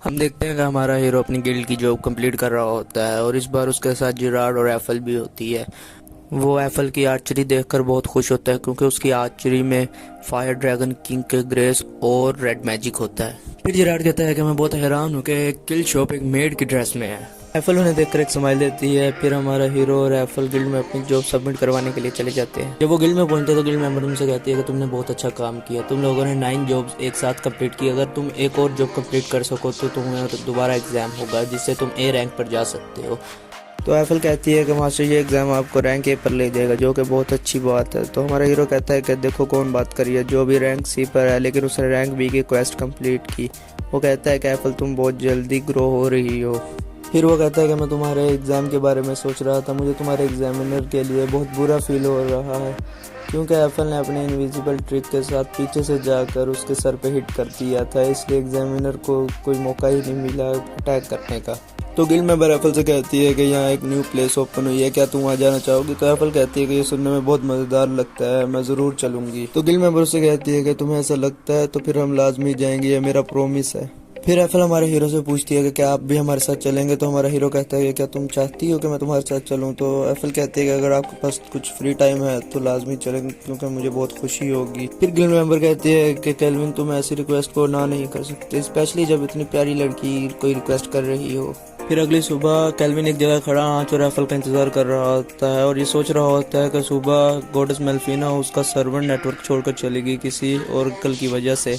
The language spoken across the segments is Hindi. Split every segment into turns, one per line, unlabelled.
हम देखते हैं कि हमारा हीरो अपनी गिल्ड की जॉब कंप्लीट कर रहा होता है और इस बार उसके साथ जिराड और एफल भी होती है। वो एफल की आर्चरी देखकर बहुत खुश होता है क्योंकि उसकी आर्चरी में फायर ड्रैगन किंग के ग्रेस और रेड मैजिक होता है। फिर जिराड कहता है कि मैं बहुत हैरान हूँ कि एक किल शॉप एक मेड की ड्रेस में है। एफल उन्हें देखकर एक स्माइल देती है। फिर हमारा हीरो और एफल गिल्ड में अपनी जॉब सबमिट करवाने के लिए चले जाते हैं। जब वो गिल्ड में पहुंचते हैं तो गिल्ड मेंबर उनसे कहती है कि तुमने बहुत अच्छा काम किया, तुम लोगों ने 9 जॉब्स एक साथ कंप्लीट की। अगर तुम एक और जॉब कंप्लीट कर सको तो तुम्हें दोबारा एग्जाम होगा जिससे तुम ए रैंक पर जा सकते हो। तो एफल कहती है कि मास्टर ये एग्ज़ाम आपको रैंक ए पर ले जाएगा, जो कि बहुत अच्छी बात है। तो हमारा हीरो कहता है कि देखो कौन बात करी है, जो भी रैंक सी पर है लेकिन उसने रैंक बी की क्वेस्ट कंप्लीट की। वो कहता है कि एफल तुम बहुत जल्दी ग्रो हो रही हो। फिर वो कहता है कि मैं तुम्हारे एग्ज़ाम के बारे में सोच रहा था, मुझे तुम्हारे एग्जामिनर के लिए बहुत बुरा फील हो रहा है क्योंकि एफल ने अपने इनविजिबल ट्रिक के साथ पीछे से जाकर उसके सर पे हिट कर दिया था, इसलिए एग्जामिनर को कोई मौका ही नहीं मिला अटैक करने का। तो गिल्ड मेंबर एफल से कहती है कि यहाँ एक न्यू प्लेस ओपन हुई है, क्या तुम वहाँ जाना चाहोगी? तो एफल कहती है कि ये सुनने में बहुत मज़ेदार लगता है, मैं ज़रूर चलूंगी। तो गिल्ड मेंबर से कहती है कि तुम्हें ऐसा लगता है तो फिर हम लाजमी जाएंगे, ये मेरा प्रॉमिस है। फिर एफल हमारे हीरो से पूछती है कि क्या आप भी हमारे साथ चलेंगे? तो हमारा हीरो कहता है कि क्या तुम चाहती हो कि मैं तुम्हारे साथ चलूं? तो एफल कहती है कि अगर आपके पास कुछ फ्री टाइम है तो लाजमी चलेंगे क्योंकि मुझे बहुत खुशी होगी। फिर गिल्ड मेंबर कहती है कि केल्विन तुम ऐसी रिक्वेस्ट को ना नहीं कर सकते, स्पेशली जब इतनी प्यारी लड़की कोई रिक्वेस्ट कर रही हो। फिर अगली सुबह केल्विन एक जगह खड़ा आंच और एफल का इंतजार कर रहा होता है और ये सोच रहा होता है कि सुबह गॉडेस मेल्फिना उसका सर्वर नेटवर्क छोड़कर चलेगी किसी और कल की वजह से।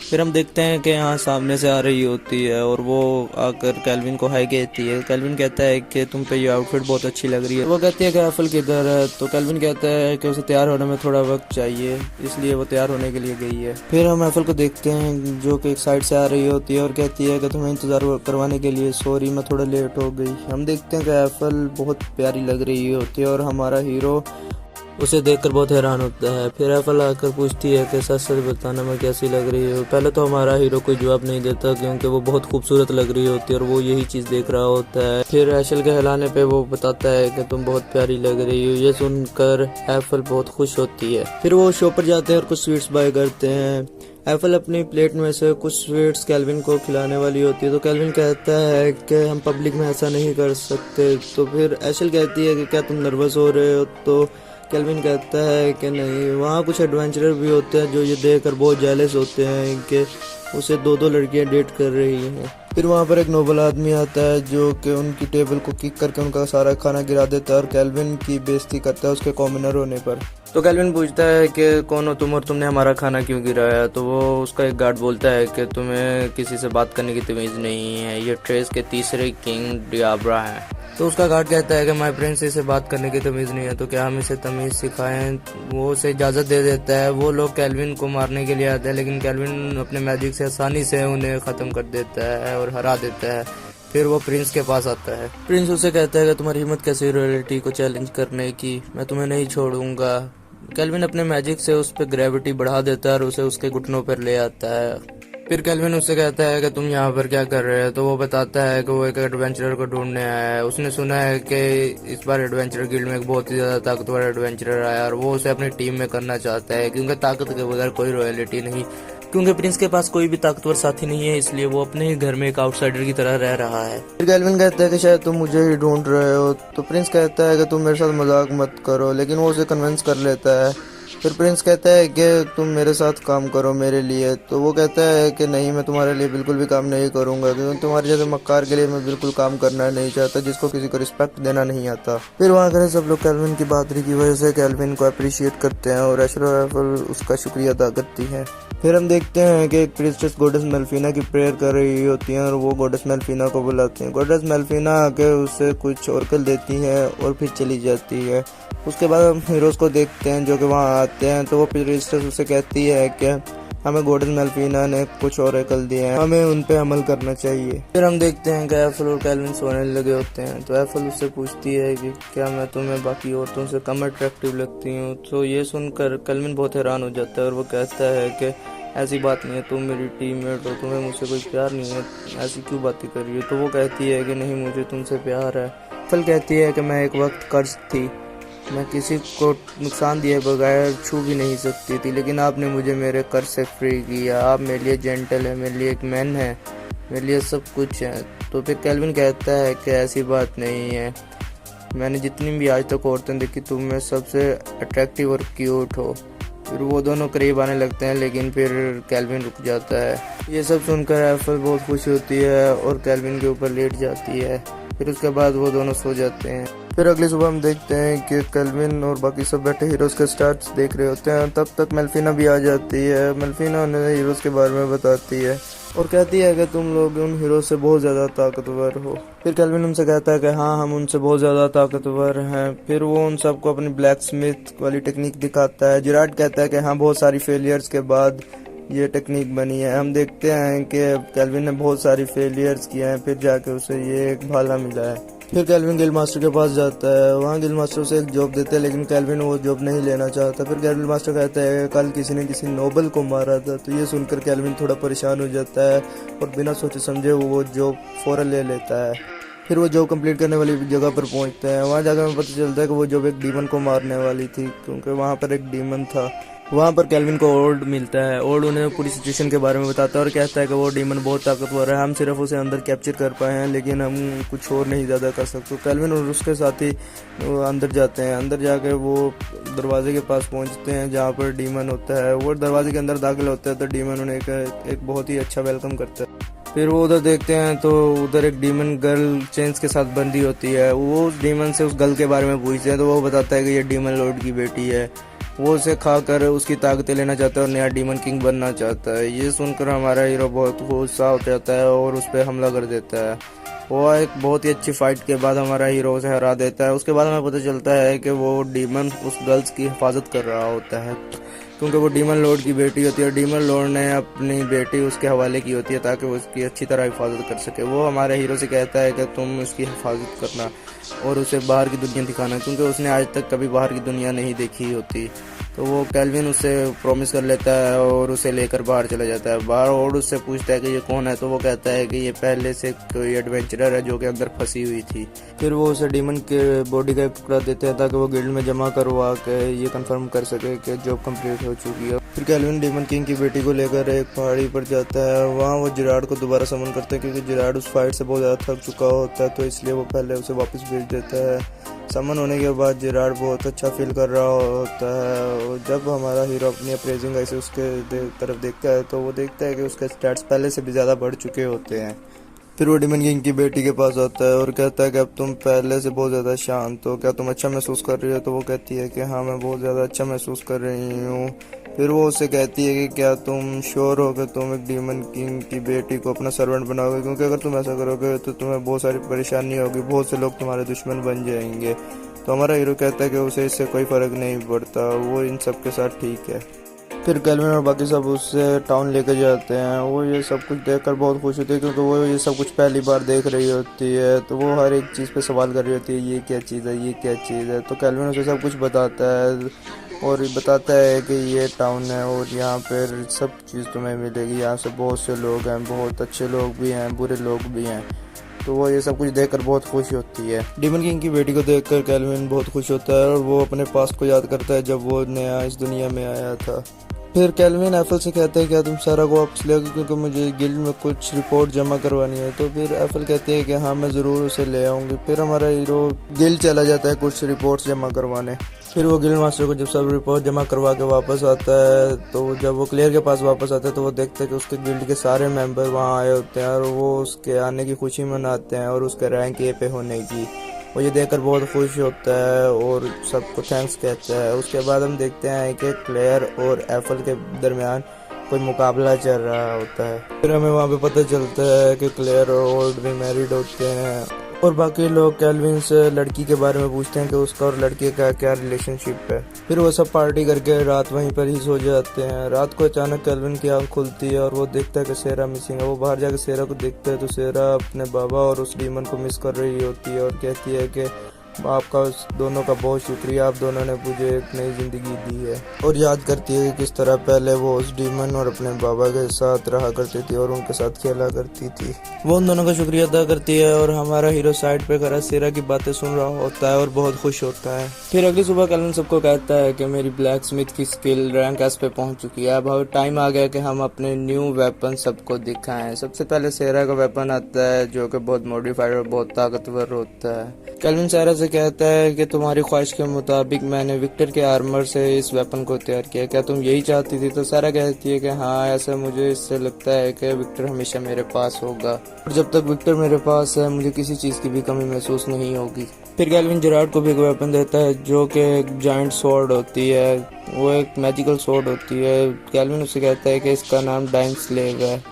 फिर हम देखते हैं कि यहाँ सामने से आ रही होती है और वो आकर केल्विन को हाई कहती है। केल्विन कहता है कि तुम पे ये आउटफिट बहुत अच्छी लग रही है। वो कहती है कि एफल किधर है? तो केल्विन कहता है कि उसे तैयार होने में थोड़ा वक्त चाहिए, इसलिए वो तैयार होने के लिए गई है। फिर हम एफल को देखते हैं जो कि एक साइड से आ रही होती है और कहती है कि तुम्हें इंतजार करवाने के लिए सॉरी, मैं थोड़ा लेट हो गई। हम देखते हैं कि एफल बहुत प्यारी लग रही होती है और हमारा हीरो उसे देखकर बहुत हैरान होता है। फिर एफल आकर पूछती है कि सच सच बताना मैं कैसी लग रही हूँ? पहले तो हमारा हीरो कोई जवाब नहीं देता क्योंकि वो बहुत खूबसूरत लग रही होती है और वो यही चीज़ देख रहा होता है। फिर एशल के हिलाने पे वो बताता है कि तुम बहुत प्यारी लग रही हो। ये सुनकर एफल बहुत खुश होती है। फिर वो शॉप पर जाते हैं और कुछ स्वीट्स बाय करते हैं। एफल अपनी प्लेट में से कुछ स्वीट्स केल्विन को खिलाने वाली होती है तो केल्विन कहता है कि हम पब्लिक में ऐसा नहीं कर सकते। तो फिर एशल कहती है कि क्या तुम नर्वस हो रहे हो? तो केल्विन कहता है कि नहीं, वहाँ कुछ एडवेंचरर भी होते हैं जो ये देखकर बहुत जेलस होते हैं कि उसे दो लड़कियां डेट कर रही हैं। फिर वहाँ पर एक नोबल आदमी आता है जो कि उनकी टेबल को किक करके उनका सारा खाना गिरा देता है और केल्विन की बेइज्जती करता है उसके कॉमनर होने पर। तो केल्विन पूछता है कि कौन हो तुम और तुमने हमारा खाना क्यों गिराया? तो वो उसका एक गार्ड बोलता है कि तुम्हें किसी से बात करने की तमीज़ नहीं है, ये ट्रेस के तीसरे किंग डियाब्रा हैं। तो उसका गार्ड कहता है कि माय प्रिंस इसे बात करने की तमीज़ नहीं है, तो क्या हम इसे तमीज़ सिखाएं? वो उसे इजाज़त दे देता है। वो लोग केल्विन को मारने के लिए आते हैं लेकिन केल्विन अपने मैजिक से आसानी से उन्हें ख़त्म कर देता है और हरा देता है। फिर वो प्रिंस के पास आता है। प्रिंस उसे कहता है कि तुम्हारी हिम्मत कैसी रॉयल्टी को चैलेंज करने की, मैं तुम्हें नहीं छोड़ूंगा। केल्विन अपने मैजिक से उस पर ग्रेविटी बढ़ा देता है और उसे उसके घुटनों पर ले आता है। फिर केल्विन उससे कहता है कि तुम यहाँ पर क्या कर रहे हो? तो वो बताता है कि वो एक एडवेंचरर को ढूंढने आया है। उसने सुना है कि इस बार एडवेंचरर गिल्ड में एक बहुत ही ज़्यादा ताकतवर एडवेंचरर आया और वो उसे अपनी टीम में करना चाहता है क्योंकि ताकत के बगैर कोई रॉयल्टी नहीं। क्योंकि प्रिंस के पास कोई भी ताकतवर साथी नहीं है इसलिए वो अपने ही घर में एक आउटसाइडर की तरह रह रहा है। फिर केल्विन कहता है कि शायद तुम मुझे ही ढूंढ रहे हो। तो प्रिंस कहता है कि तुम मेरे साथ मजाक मत करो, लेकिन वो उसे कन्विंस कर लेता है। फिर प्रिंस कहता है कि तुम मेरे साथ काम करो मेरे लिए। तो वो कहता है कि नहीं, मैं तुम्हारे लिए बिल्कुल भी काम नहीं करूंगा क्योंकि तुम्हारे जैसे मक्कार के लिए मैं बिल्कुल काम करना नहीं चाहता जिसको किसी को रिस्पेक्ट देना नहीं आता। फिर वहाँ कर सब लोग केल्विन की बहादुरी की वजह से केल्विन को अप्रिशिएट करते हैं और एशल और एफल उसका शुक्रिया अदा करती है। फिर हम देखते हैं कि एक प्रिंसेस गॉडेस मेल्फिना की प्रेयर कर रही होती हैं और वो गॉडेस मेल्फिना को बुलाती हैं। गॉडेस मेल्फिना आके उसे कुछ ओरेकल देती है और फिर चली जाती है। उसके बाद हम हीरोज को देखते हैं जो कि वहाँ आते हैं। तो वो प्रिंसेस उसे कहती है कि हमें गॉडेस मेल्फिना ने कुछ ओरेकल दिए हैं, हमें उन पे अमल करना चाहिए। फिर हम देखते हैं कि एफल और केल्विन सोने लगे होते हैं। तो एफल उससे पूछती है कि क्या मैं तुम्हें बाकी औरतों से कम अट्रैक्टिव लगती हूँ? तो ये सुनकर केल्विन बहुत हैरान हो जाता है और वो कहता है कि ऐसी बात नहीं है, तुम मेरी टीममेट हो, तुम्हें मुझसे कोई प्यार नहीं है, ऐसी क्यों बातें कर रही हो? तो वो कहती है कि नहीं, मुझे तुमसे प्यार है। एफल कहती है कि मैं एक वक्त कर्ज थी, मैं किसी को नुकसान दिए बगैर छू भी नहीं सकती थी, लेकिन आपने मुझे मेरे कर्ज से फ्री किया। आप मेरे लिए जेंटल है, मेरे लिए एक मैन है, मेरे लिए सब कुछ है। तो फिर केल्विन कहता है कि ऐसी बात नहीं है, मैंने जितनी भी आज तक औरतें देखी तुम में सबसे अट्रैक्टिव और क्यूट हो। फिर वो दोनों करीब आने लगते हैं, लेकिन फिर केल्विन रुक जाता है। ये सब सुनकर एफल बहुत खुश होती है और केल्विन के ऊपर लेट जाती है। फिर उसके बाद वो दोनों सो जाते हैं। फिर अगली सुबह हम देखते हैं कि केल्विन और बाकी सब बैठे हीरोज़ के स्टार्स देख रहे होते हैं। तब तक मेल्फिना भी आ जाती है। मेल्फिना उन्हें हीरोज़ के बारे में बताती है और कहती है कि तुम लोग उन हीरो से बहुत ज़्यादा ताकतवर हो। फिर केल्विन उनसे कहता है कि हाँ, हम उनसे बहुत ज़्यादा ताकतवर हैं। फिर वो उन सबको अपनी ब्लैक स्मिथ वाली टेक्निक दिखाता है। जिराड कहता है कि हाँ, बहुत सारी फेलियर्स के बाद ये टेक्निक बनी है। हम देखते हैं कि केल्विन ने बहुत सारी फेलियर्स किए हैं, फिर जाके उसे ये एक भाला मिला है। फिर केल्विन गिल्ड मास्टर के पास जाता है। वहाँ गिल्ड मास्टर उसे एक जॉब देते हैं, लेकिन केल्विन वो जॉब नहीं लेना चाहता। फिर गिल्ड मास्टर कहता है कल किसी ने किसी नोबल को मारा था। तो ये सुनकर केल्विन थोड़ा परेशान हो जाता है और बिना सोचे समझे वो जॉब फौरन ले लेता है। फिर वो जॉब कंप्लीट करने वाली जगह पर पहुंचते हैं। वहाँ जाकर हमें पता चलता है कि वो जॉब एक डीमन को मारने वाली थी, क्योंकि वहाँ पर एक डीमन था। वहाँ पर केल्विन को ओल्ड मिलता है। ओल्ड उन्हें पूरी सिचुएशन के बारे में बताता है और कहता है कि वो डीमन बहुत ताकतवर है, हम सिर्फ उसे अंदर कैप्चर कर पाए हैं, लेकिन हम कुछ और नहीं ज़्यादा कर सकते। केल्विन और उसके साथी अंदर जाते हैं। अंदर जाकर वो दरवाजे के पास पहुँचते हैं जहाँ पर डीमन होता है। वो दरवाजे के अंदर दाखिल होता है तो डीमन उन्हें एक बहुत ही अच्छा वेलकम करता है। फिर वो उधर देखते हैं तो उधर एक डीमन गर्ल चेन्स के साथ बंधी होती है। वो उस डीमन से उस गर्ल के बारे में पूछते हैं तो वो बताता है कि ये डीमन लॉर्ड की बेटी है। वो उसे खाकर उसकी ताकतें लेना चाहता है और नया डीमन किंग बनना चाहता है। ये सुनकर हमारा हीरो बहुत गुस्सा हो जाता है और उस पर हमला कर देता है। वो एक बहुत ही अच्छी फाइट के बाद हमारा हीरो उसे हरा देता है। उसके बाद हमें पता चलता है कि वो डीमन उस गर्ल्स की हिफाजत कर रहा होता है, क्योंकि वो डीमन लॉर्ड की बेटी होती है। डीमन लॉर्ड ने अपनी बेटी उसके हवाले की होती है ताकि वो उसकी अच्छी तरह हिफाजत कर सके। वो हमारे हीरो से कहता है कि तुम उसकी हिफाजत करना और उसे बाहर की दुनिया दिखाना, क्योंकि उसने आज तक कभी बाहर की दुनिया नहीं देखी होती। तो वो केल्विन उससे प्रॉमिस कर लेता है और उसे लेकर बाहर चला जाता है। बाहर और उससे पूछता है कि ये कौन है। तो वो कहता है कि ये पहले से कोई एडवेंचरर है जो कि अंदर फंसी हुई थी। फिर वो उसे डीमन के बॉडी का एक टुकड़ा देते हैं ताकि वो गिल्ड में जमा करवा के ये कंफर्म कर सके कि जॉब कंप्लीट हो चुकी है। फिर केल्विन डीमन किंग की बेटी को लेकर एक पहाड़ी पर जाता है। वहाँ वो जिराड को दोबारा समन करते हैं, क्योंकि जिराड उस फाइट से बहुत ज़्यादा थक चुका होता है, तो इसलिए वो पहले उसे वापस भेज देता है। समन होने के बाद जिराड बहुत अच्छा फील कर रहा होता है। और जब हमारा हीरो अपनी अप्रेजिंग ऐसे उसके तरफ देखता है तो वो देखता है कि उसके स्टैट्स पहले से भी ज़्यादा बढ़ चुके होते हैं। फिर वो डीमन किंग की बेटी के पास आता है और कहता है कि अब तुम पहले से बहुत ज़्यादा शांत हो, क्या तुम अच्छा महसूस कर रही हो। तो वो कहती है कि हाँ, मैं बहुत ज़्यादा अच्छा महसूस कर रही हूँ। फिर वो उससे कहती है कि क्या तुम श्योर हो कि तुम एक डीमन किंग की बेटी को अपना सर्वेंट बनाओगे, क्योंकि अगर तुम ऐसा करोगे तो तुम्हें बहुत सारी परेशानी होगी, बहुत से लोग तुम्हारे दुश्मन बन जाएंगे। तो हमारा हीरो कहता है कि उसे इससे कोई फ़र्क नहीं पड़ता, वो इन सब के साथ ठीक है। फिर केल्विन और बाकी सब उससे टाउन लेकर जाते हैं। वो ये सब कुछ देखकर बहुत खुश होती है, क्योंकि वो ये सब कुछ पहली बार देख रही होती है। तो वो हर एक चीज़ पे सवाल कर रही होती है, ये क्या चीज़ है, ये क्या चीज़ है। तो केल्विन उसे सब कुछ बताता है और बताता है कि ये टाउन है और यहाँ पर सब चीज़ तुम्हें मिलेगी। यहाँ से बहुत से लोग हैं, बहुत अच्छे लोग भी हैं, बुरे लोग भी हैं। तो वो ये सब कुछ देखकर बहुत खुश होती है। डीमन किंग की बेटी को देखकर केल्विन बहुत खुश होता है और वो अपने पास्ट को याद करता है जब वो नया इस दुनिया में आया था। फिर केल्विन एफल से कहता है क्या तुम सारा को वापस ले आओगे, क्योंकि मुझे गिल्ड में कुछ रिपोर्ट जमा करवानी है। तो फिर एफल कहती है कि हाँ, मैं ज़रूर उसे ले आऊँगी। फिर हमारा हीरो गिल्ड चला जाता है कुछ रिपोर्ट्स जमा करवाने। फिर वो गिल्ड मास्टर को जब सब रिपोर्ट जमा करवा के वापस आता है, तो जब वो क्लियर के पास वापस आता है तो वो देखता है कि उसके गिल्ड के सारे मेंबर वहाँ आए होते हैं और वो उसके आने की खुशी मनाते हैं और उसके रैंक ए पे होने की। वो ये देखकर बहुत खुश होता है और सबको थैंक्स कहता है। उसके बाद हम देखते हैं कि क्लेयर और एफल के दरमियान कोई मुकाबला चल रहा होता है। फिर हमें वहाँ पे पता चलता है कि क्लेयर और ओल्ड भी मैरिड होते हैं और बाकी लोग केल्विन से लड़की के बारे में पूछते हैं कि उसका और लड़के का क्या रिलेशनशिप है। फिर वो सब पार्टी करके रात वहीं पर ही सो जाते हैं। रात को अचानक केल्विन की आँख खुलती है और वो देखता है कि सेरा मिसिंग है। वो बाहर जाकर सेरा को देखता है तो सेरा अपने बाबा और उस डीमन को मिस कर रही होती है और कहती है कि
आपका उस दोनों का बहुत शुक्रिया, आप दोनों ने मुझे एक नई ज़िंदगी दी है। और याद करती है कि किस तरह पहले वो उस डीमन और अपने बाबा के साथ रहा करती थी और उनके साथ खेला करती थी। वो उन दोनों का शुक्रिया अदा करती है और हमारा हीरो साइड पे खड़ा सेरा की बातें सुन रहा होता है और बहुत खुश होता है। फिर अगली सुबह कैल्विन सबको कहता है कि मेरी ब्लैक स्मिथ की स्किल रैंक एस पे पहुंच चुकी है, अब टाइम आ गया कि हम अपने न्यू वेपन सबको दिखाएं। सबसे पहले सेरा का वेपन आता है जो कि बहुत मॉडिफाइड और बहुत ताकतवर होता है। कैल्विन सेरा से कहता है कि तुम्हारी ख्वाहिश के मुताबिक मैंने विक्टर के आर्मर से इस वेपन को तैयार किया, क्या तुम यही चाहती थी? तो सेरा कहती है कि हाँ, ऐसा मुझे इससे लगता है कि विक्टर हमेशा मेरे पास होगा और जब तक विक्टर मेरे पास है मुझे किसी चीज़ की भी कमी महसूस नहीं होगी। फिर कैल्विन जेरार्ड को भी एक वेपन देता है जो कि एक जायंट स्वॉर्ड होती है, वो एक मैजिकल स्वॉर्ड होती है। कैल्विन उससे कहता है कि इसका नाम डाइम स्लेव है।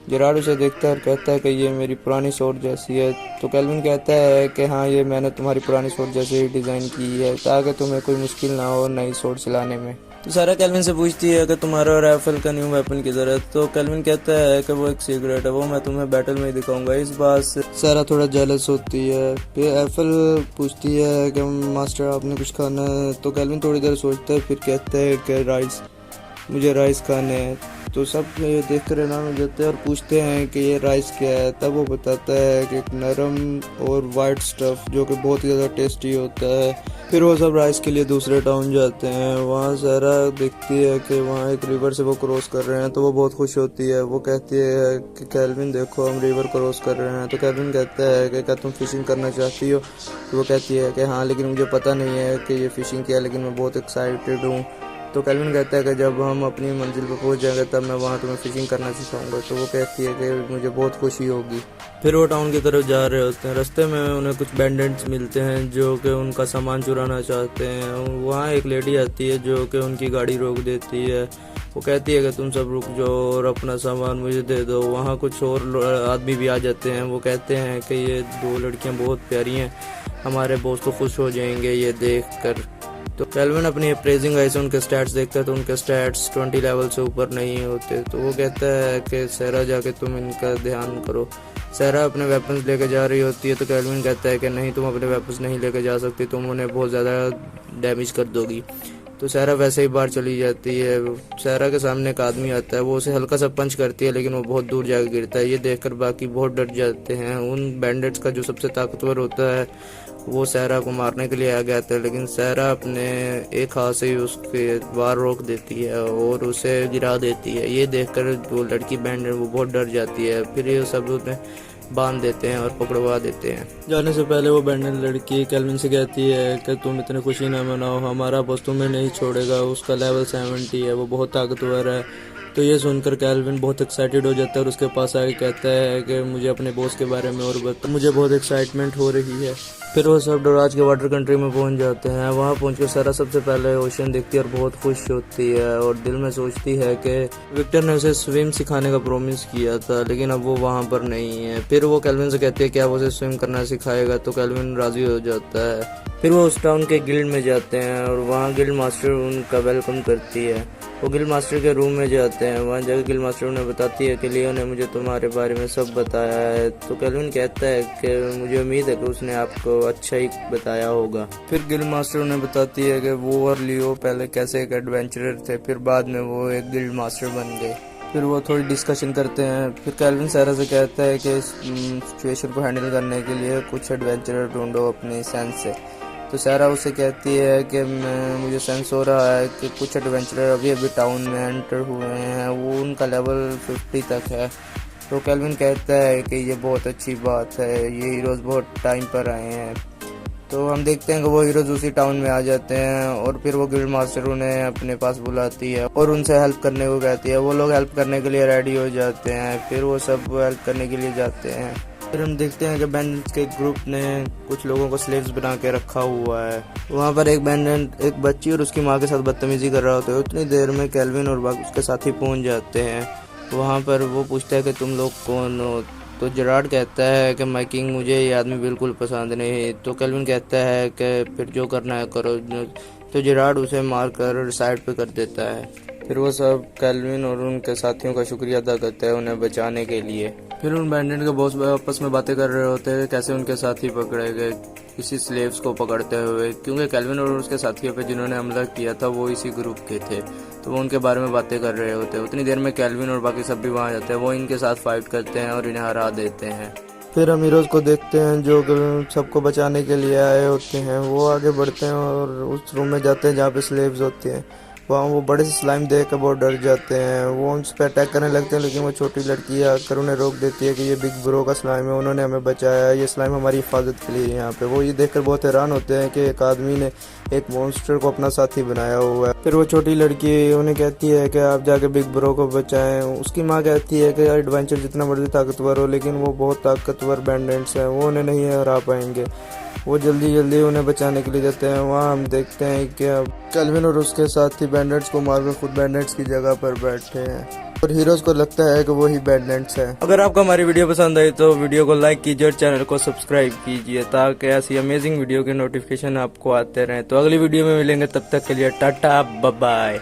जेरार्ड उसे देखता है और कहता है कि ये मेरी पुरानी स्वॉर्ड जैसी है। तो कैल्विन कहता है कि हाँ, ये मैंने तुम्हारी पुरानी स्वॉर्ड जैसे ही डिज़ाइन की है ताकि तुम्हें कोई मुश्किल ना हो नई स्वॉर्ड चलाने में। तो सारा कैल्विन से पूछती है कि तुम्हारा और एफएल का न्यू वेपन की ज़रूरत। तो कैल्विन कहता है कि वो एक सीक्रेट है, वो मैं तुम्हें बैटल में ही दिखाऊंगा। इस बात से सारा थोड़ा जेलस होती है। फिर एफएल पूछती है कि मास्टर आपने कुछ खाना है? तो कैल्विन थोड़ी देर सोचता है फिर कहता है कि राइस, मुझे राइस खाने हैं। तो सब ये देख कर हैरान हो जाते हैं और पूछते हैं कि ये राइस क्या है। तब वो बताता है कि एक नरम और वाइट स्टफ जो कि बहुत ही ज़्यादा टेस्टी होता है। फिर वो सब राइस के लिए दूसरे टाउन जाते हैं। वहाँ सारा देखती है कि वहाँ एक रिवर से वो क्रॉस कर रहे हैं, तो वो बहुत खुश होती है। वो कहती है कि कैल्विन देखो, हम रिवर क्रॉस कर रहे हैं। तो कैल्विन कहता है कि क्या तुम फिशिंग करना चाहती हो? तो वो कहती है कि हाँ, लेकिन मुझे पता नहीं है कि ये फिशिंग क्या है, लेकिन मैं बहुत एक्साइटेड हूँ। तो कैल्विन कहता है कि जब हम अपनी मंजिल पर पहुंच जाएंगे तब मैं वहां तुम्हें फिशिंग करना सिखाऊंगा। तो वो कहती है कि मुझे बहुत खुशी होगी। फिर वो टाउन की तरफ जा रहे होते हैं। रास्ते में उन्हें कुछ बैंडिट्स मिलते हैं जो कि उनका सामान चुराना चाहते हैं। वहाँ एक लेडी आती है जो कि उनकी गाड़ी रोक देती है। वो कहती है कि तुम सब रुक जाओ और अपना सामान मुझे दे दो। वहाँ कुछ और आदमी भी आ जाते हैं। वो कहते हैं कि ये दो लड़कियाँ बहुत प्यारी हैं, हमारे बॉस तो खुश हो जाएंगे ये देख कर। तो कैल्विन अपनी अप्रेजिंग आई से उनके स्टैट्स देखता है तो उनके स्टैट्स 20 लेवल से ऊपर नहीं होते। तो वो कहता है कि सेरा जाके तुम इनका ध्यान करो। सेरा अपने वेपन्स लेके जा रही होती है तो कैल्विन कहता है कि नहीं, तुम अपने वेपन्स नहीं लेके जा सकती, तुम उन्हें बहुत ज़्यादा डैमेज कर दोगी। तो सेरा वैसे ही बाहर चली जाती है। सेरा के सामने एक आदमी आता है, वो उसे हल्का सा पंच करती है लेकिन वो बहुत दूर जाकर गिरता है। ये देखकर बाकी बहुत डर जाते हैं। उन बैंडिट्स का जो सबसे ताकतवर होता है वो सेरा को मारने के लिए आ गया था, लेकिन सेरा अपने एक हाथ से ही उसके वार रोक देती है और उसे गिरा देती है। ये देखकर वो लड़की बैंडिट वो बहुत डर जाती है। फिर ये सब उन्हें बांध देते हैं और पकड़वा देते हैं। जाने से पहले वो बैंडिट लड़की कैल्विन से कहती है कि तुम इतनी खुशी ना मनाओ, हमारा बॉस तुम्हें नहीं छोड़ेगा, उसका लेवल 70 है, वो बहुत ताकतवर है। तो ये सुनकर कैल्विन बहुत एक्साइटेड हो जाता है और उसके पास आके कहता है कि मुझे अपने बॉस के बारे में और बता, मुझे बहुत एक्साइटमेंट हो रही है। फिर वो सब डोराज के वाटर कंट्री में पहुंच जाते हैं। वहाँ पहुंचकर सारा सबसे पहले ओशन देखती है और बहुत खुश होती है और दिल में सोचती है कि विक्टर ने उसे स्विम सिखाने का प्रॉमिस किया था, लेकिन अब वो वहाँ पर नहीं है। फिर वो कैल्विन से कहती है क्या वो उसे स्विम करना सिखाएगा, तो कैल्विन राजी हो जाता है। फिर वो उस टाउन के गिल्ड में जाते हैं और वहाँ गिल्ड मास्टर उनका वेलकम करती है। वो गिल्ड मास्टर के रूम में जाते हैं। वहाँ जाकर गिल्ड मास्टर उन्हें बताती है कि लियो ने मुझे तुम्हारे बारे में सब बताया है। तो कैल्विन कहता है कि मुझे उम्मीद है कि उसने आपको अच्छा ही बताया होगा। फिर गिल्ड मास्टर उन्हें बताती है कि वो और लियो पहले कैसे एक एडवेंचरर थे, फिर बाद में वो एक गिल्ड मास्टर बन गए। फिर वो थोड़ी डिस्कशन करते हैं। फिर कैल्विन सेरा से कहता है कि इस सिचुएशन को हैंडल करने के लिए कुछ एडवेंचरर ढूंढो अपनी सेंस से। तो सेरा उसे कहती है कि मुझे सेंस हो रहा है कि कुछ एडवेंचरर अभी टाउन में एंटर हुए हैं, वो उनका लेवल 50 तक है। तो कैल्विन कहता है कि ये बहुत अच्छी बात है, ये हीरोज़ बहुत टाइम पर आए हैं। तो हम देखते हैं कि वो हीरोज़ उसी टाउन में आ जाते हैं और फिर वो गिल्ड मास्टर उन्हें अपने पास बुलाती है और उनसे हेल्प करने को कहती है। वो लोग हेल्प करने के लिए रेडी हो जाते हैं। फिर वो सब हेल्प करने के लिए जाते हैं। फिर हम देखते हैं कि बैंडिट्स के ग्रुप ने कुछ लोगों को स्लेव्स बना के रखा हुआ है। वहाँ पर एक बैंडिट एक बच्ची और उसकी माँ के साथ बदतमीजी कर रहा होता है। उतनी देर में कैल्विन और बाकी उसके साथी पहुँच जाते हैं। वहाँ पर वो पूछता है कि तुम लोग कौन हो। तो जेरार्ड कहता है कि माइकिंग, मुझे ये आदमी बिल्कुल पसंद नहीं। तो कैल्विन कहता है कि फिर जो करना है करो। तो जेरार्ड उसे मार कर साइड पे कर देता है। फिर वो सब कैल्विन और उनके साथियों का शुक्रिया अदा करते हैं उन्हें बचाने के लिए। फिर उन बैंडिट के बॉस आपस में बातें कर रहे होते हैं कैसे उनके साथी पकड़े गए।
इसी स्लेव्स को पकड़ते हुए, क्योंकि केल्विन और उसके साथियों पे जिन्होंने हमला किया था वो इसी ग्रुप के थे, तो वो उनके बारे में बातें कर रहे होते हैं। उतनी देर में केल्विन और बाकी सब भी वहाँ जाते हैं, वो इनके साथ फाइट करते हैं और इन्हें हरा देते हैं।
फिर हम हीरोज को देखते हैं जो सबको बचाने के लिए आए होते हैं। वो आगे बढ़ते हैं और उस रूम में जाते हैं जहाँ पे स्लेव्स होते हैं। वहाँ वो बड़े से स्लाइम देख कर बहुत डर जाते हैं। वो उन पर अटैक करने लगते हैं, लेकिन वो छोटी लड़की आकर उन्हें रोक देती है कि ये बिग ब्रो का स्लाइम है, उन्होंने हमें बचाया, ये स्लाइम हमारी हिफाजत के लिए यहाँ पे। वो ये देखकर बहुत हैरान होते हैं कि एक आदमी ने एक मॉन्स्टर को अपना साथी बनाया हुआ है। फिर वो छोटी लड़की उन्हें कहती है कि आप जाके बिग ब्रो को बचाएं। उसकी माँ कहती है कि एडवेंचर जितना मर्जी ताकतवर हो, लेकिन वो बहुत ताकतवर बैंडेंट्स हैं, वो उन्हें नहीं हरा पाएंगे। वो जल्दी जल्दी उन्हें बचाने के लिए जाते हैं। वहाँ हम देखते हैं कि अब केल्विन और उसके साथी बैंडेट्स को मारकर खुद बैंडेट्स की जगह पर बैठे हैं और हीरोज को लगता है कि वो ही बैंडेट्स हैं। अगर आपको हमारी वीडियो पसंद आई तो वीडियो को लाइक कीजिए और चैनल को सब्सक्राइब कीजिए ताकि ऐसी अमेजिंग वीडियो के नोटिफिकेशन आपको आते रहें। तो अगली वीडियो में मिलेंगे, तब तक के लिए टाटा बाय बाय।